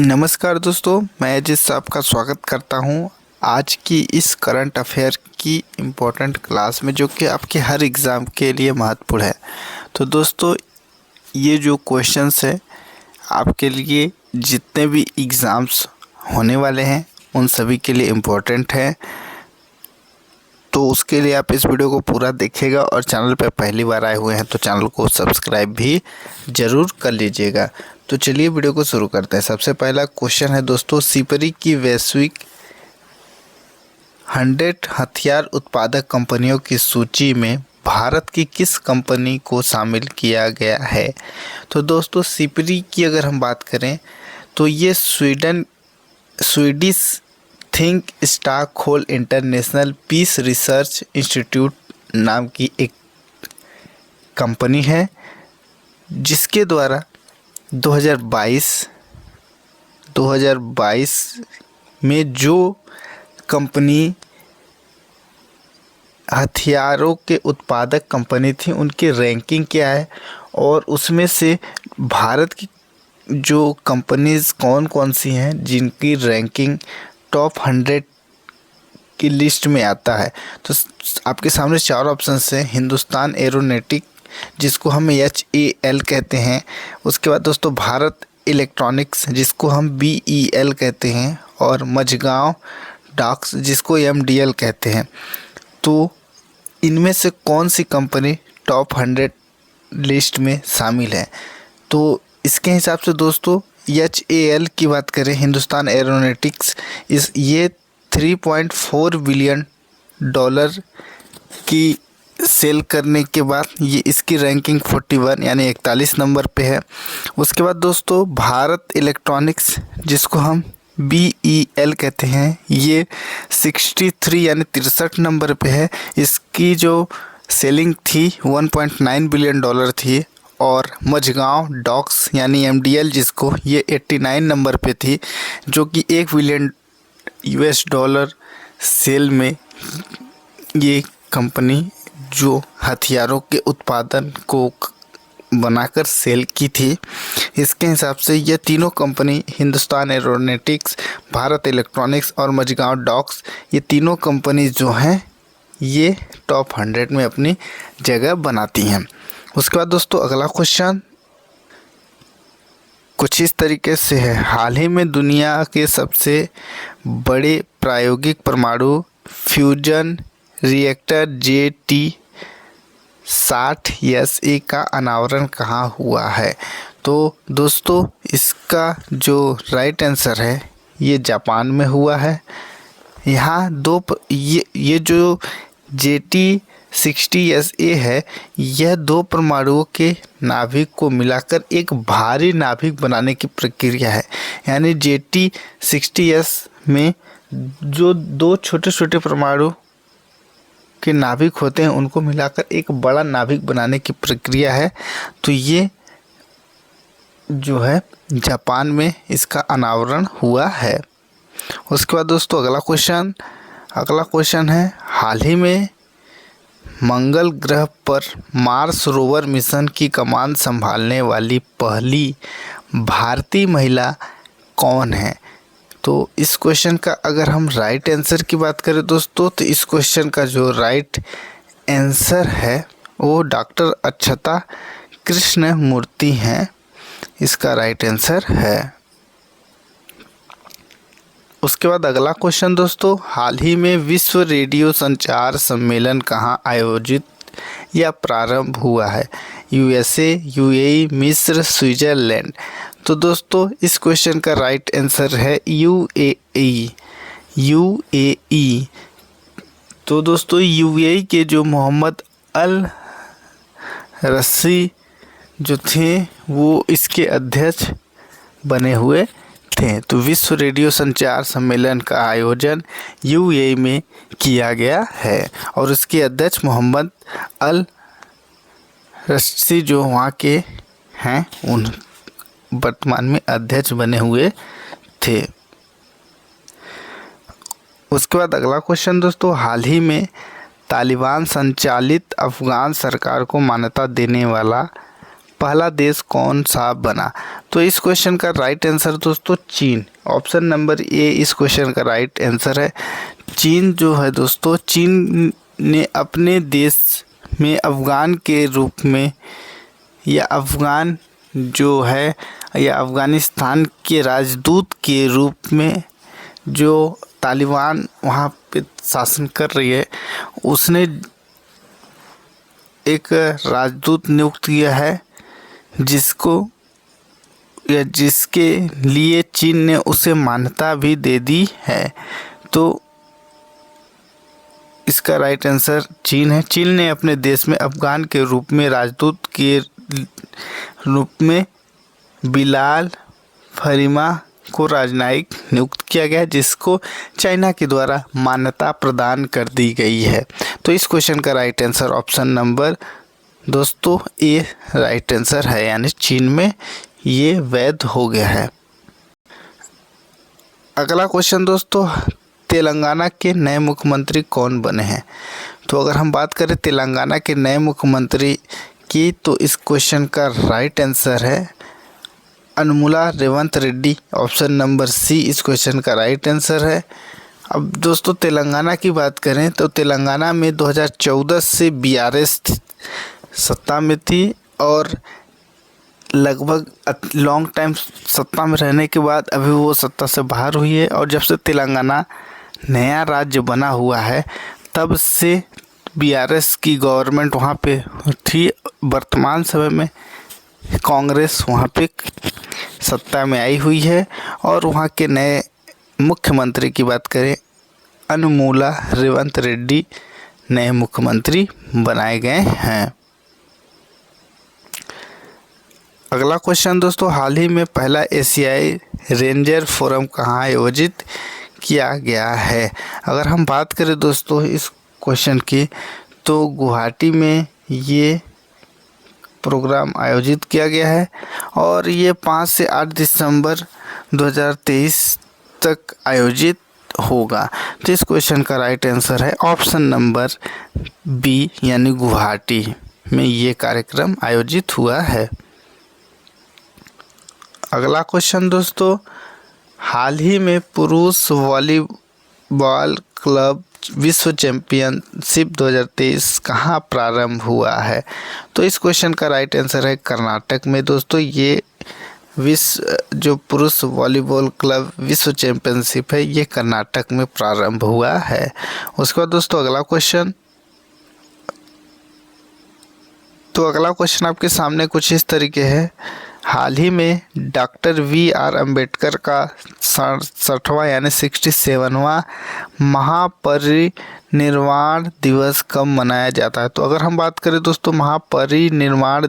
नमस्कार दोस्तों, मैं अजीत आपका स्वागत करता हूं आज की इस करंट अफेयर की इम्पोर्टेंट क्लास में, जो कि आपके हर एग्ज़ाम के लिए महत्वपूर्ण है। तो दोस्तों, ये जो क्वेश्चंस है आपके लिए जितने भी एग्ज़ाम्स होने वाले हैं उन सभी के लिए इम्पोर्टेंट है। तो उसके लिए आप इस वीडियो को पूरा देखिएगा और चैनल पर पहली बार आए हुए हैं तो चैनल को सब्सक्राइब भी ज़रूर कर लीजिएगा। तो चलिए वीडियो को शुरू करते हैं। सबसे पहला क्वेश्चन है दोस्तों, सिपरी की वैश्विक 100 हथियार उत्पादक कंपनियों की सूची में भारत की किस कंपनी को शामिल किया गया है? तो दोस्तों, सिपरी की अगर हम बात करें तो ये Swedish think Stockholm International Peace Research Institute नाम की एक कंपनी है, जिसके द्वारा 2022 में जो कंपनी हथियारों के उत्पादक कंपनी थी उनकी रैंकिंग क्या है और उसमें से भारत की जो कंपनीज़ कौन कौन सी हैं जिनकी रैंकिंग टॉप 100 की लिस्ट में आता है। तो आपके सामने चार ऑप्शंस हैं। हिंदुस्तान एरोनॉटिक, जिसको हम HAL कहते हैं। उसके बाद दोस्तों भारत इलेक्ट्रॉनिक्स, जिसको हम BEL कहते हैं। और मझगांव डॉक्स, जिसको MDL कहते हैं। तो इनमें से कौन सी कंपनी टॉप 100 लिस्ट में शामिल है? तो इसके हिसाब से दोस्तों HAL की बात करें, हिंदुस्तान एरोनॉटिक्स, ये $3.4 बिलियन की सेल करने के बाद ये इसकी रैंकिंग 41 यानी 41 नंबर पे है। उसके बाद दोस्तों भारत इलेक्ट्रॉनिक्स, जिसको हम BEL कहते हैं, ये 63 यानी 63 नंबर पे है। इसकी जो सेलिंग थी $1.9 बिलियन थी। और मझगांव डॉक्स यानी MDL, जिसको ये 89 नंबर पे थी, जो कि $1 बिलियन सेल में ये कंपनी जो हथियारों के उत्पादन को बनाकर सेल की थी। इसके हिसाब से ये तीनों company, Hindustan aeronautics, Bharat electronics और मझगांव डॉक्स, ये तीनों कंपनी जो हैं ये टॉप 100 में अपनी जगह बनाती हैं। उसके बाद दोस्तों अगला क्वेश्चन कुछ इस तरीके से है। हाल ही में दुनिया के सबसे बड़े प्रायोगिक परमाणु फ्यूजन रिएक्टर JT60SA का अनावरण कहाँ हुआ है? तो दोस्तों इसका जो राइट आंसर है ये जापान में हुआ है। यहाँ ये जो JT60SA है, यह 2 परमाणुओं के नाभिक को मिलाकर एक भारी नाभिक बनाने की प्रक्रिया है। यानी JT60S में जो 2 छोटे छोटे परमाणु के नाभिक होते हैं उनको मिलाकर एक बड़ा नाभिक बनाने की प्रक्रिया है। तो ये जो है जापान में इसका अनावरण हुआ है। उसके बाद दोस्तों अगला क्वेश्चन है, हाल ही में मंगल ग्रह पर मार्स रोवर मिशन की कमान संभालने वाली पहली भारतीय महिला कौन है? तो इस क्वेश्चन का अगर हम राइट आंसर की बात करें दोस्तों, तो इस क्वेश्चन का जो राइट आंसर है वो डॉक्टर अक्षता कृष्णमूर्ति हैं। इसका राइट आंसर है। उसके बाद अगला क्वेश्चन दोस्तों, हाल ही में विश्व रेडियो संचार सम्मेलन कहाँ आयोजित या प्रारंभ हुआ है? USA, UAE, मिस्र, स्विट्जरलैंड। तो दोस्तों इस क्वेश्चन का राइट आंसर है UAE। तो दोस्तों UAE के जो मोहम्मद अल रसी जो थे वो इसके अध्यक्ष बने हुए थे। तो विश्व रेडियो संचार सम्मेलन का आयोजन UAE में किया गया है और इसके अध्यक्ष मोहम्मद अल रसी जो वहाँ के हैं उन वर्तमान में अध्यक्ष बने हुए थे। उसके बाद अगला क्वेश्चन दोस्तों, हाल ही में तालिबान संचालित अफगान सरकार को मान्यता देने वाला पहला देश कौन सा बना? तो इस क्वेश्चन का राइट आंसर दोस्तों चीन। ऑप्शन नंबर ए इस क्वेश्चन का राइट आंसर है। चीन जो है दोस्तों, चीन ने अपने देश में अफ़गान के रूप में या अफ़गान जो है या अफ़गानिस्तान के राजदूत के रूप में जो तालिबान वहाँ पे शासन कर रही है, उसने एक राजदूत नियुक्त किया है जिसको या जिसके लिए चीन ने उसे मान्यता भी दे दी है। तो इसका राइट आंसर चीन है। चीन ने अपने देश में अफ़गान के रूप में राजदूत के रूप में बिलाल फरीमा को राजनयिक नियुक्त किया गया, जिसको चाइना के द्वारा मान्यता प्रदान कर दी गई है। तो इस क्वेश्चन का राइट आंसर ऑप्शन नंबर दोस्तों ए राइट आंसर है, यानी चीन में ये वैध हो गया है। अगला क्वेश्चन दोस्तों, तेलंगाना के नए मुख्यमंत्री कौन बने हैं? तो अगर हम बात करें तेलंगाना के नए मुख्यमंत्री की, तो इस क्वेश्चन का राइट आंसर है Anumula Revanth Reddy. Option number C इस क्वेश्चन का राइट आंसर है। अब दोस्तों तेलंगाना की बात करें तो तेलंगाना में 2014 से बीआरएस सत्ता में थी और लगभग लॉन्ग टाइम सत्ता में रहने के बाद अभी वो सत्ता से बाहर हुई है। और जब से तेलंगाना नया राज्य बना हुआ है तब से बीआरएस की गवर्नमेंट वहाँ पे थी। वर्तमान समय में कांग्रेस वहाँ पे सत्ता में आई हुई है और वहाँ के नए मुख्यमंत्री की बात करें, अनुमुला रेवंत रेड्डी नए मुख्यमंत्री बनाए गए हैं। अगला क्वेश्चन दोस्तों, हाल ही में पहला एशियाई रेंजर फोरम कहाँ आयोजित किया गया है? अगर हम बात करें दोस्तों इस क्वेश्चन की, तो गुवाहाटी में ये प्रोग्राम आयोजित किया गया है और ये 5 से 8 दिसंबर 2023 तक आयोजित होगा। तो इस क्वेश्चन का राइट आंसर है ऑप्शन नंबर बी, यानी गुवाहाटी में ये कार्यक्रम आयोजित हुआ है। अगला क्वेश्चन दोस्तों, हाल ही में पुरुष वॉलीबॉल क्लब विश्व चैंपियनशिप 2023 कहाँ प्रारंभ हुआ है? तो इस क्वेश्चन का राइट आंसर है कर्नाटक में। दोस्तों ये विश्व जो पुरुष वॉलीबॉल क्लब विश्व चैंपियनशिप है, ये कर्नाटक में प्रारंभ हुआ है। उसके बाद दोस्तों अगला क्वेश्चन, तो अगला क्वेश्चन आपके सामने कुछ इस तरीके है। हाल ही में डॉक्टर वी.आर. अम्बेडकर का 60वां यानी 67वां महापरिनिर्वाण दिवस कब मनाया जाता है? तो अगर हम बात करें दोस्तों महापरिनिर्वाण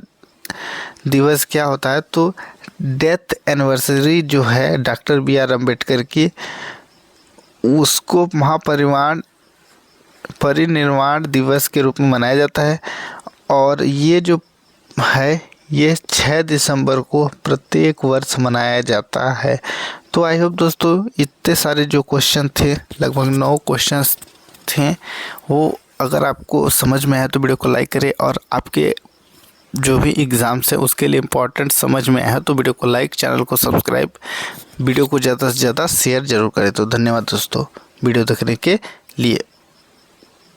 दिवस क्या होता है, तो डेथ एनिवर्सरी जो है डॉक्टर वी.आर. अम्बेडकर की, उसको परिनिर्वाण दिवस के रूप में मनाया जाता है। और ये जो है ये 6 दिसंबर को प्रत्येक वर्ष मनाया जाता है। तो आई होप दोस्तों इतने सारे जो क्वेश्चन थे, लगभग 9 क्वेश्चंस थे, वो अगर आपको समझ में आया तो वीडियो को लाइक करें और आपके जो भी एग्ज़ाम्स है उसके लिए इम्पोर्टेंट समझ में आया तो वीडियो को लाइक, चैनल को सब्सक्राइब, वीडियो को ज़्यादा से ज़्यादा शेयर जरूर करें। तो धन्यवाद दोस्तों वीडियो देखने के लिए।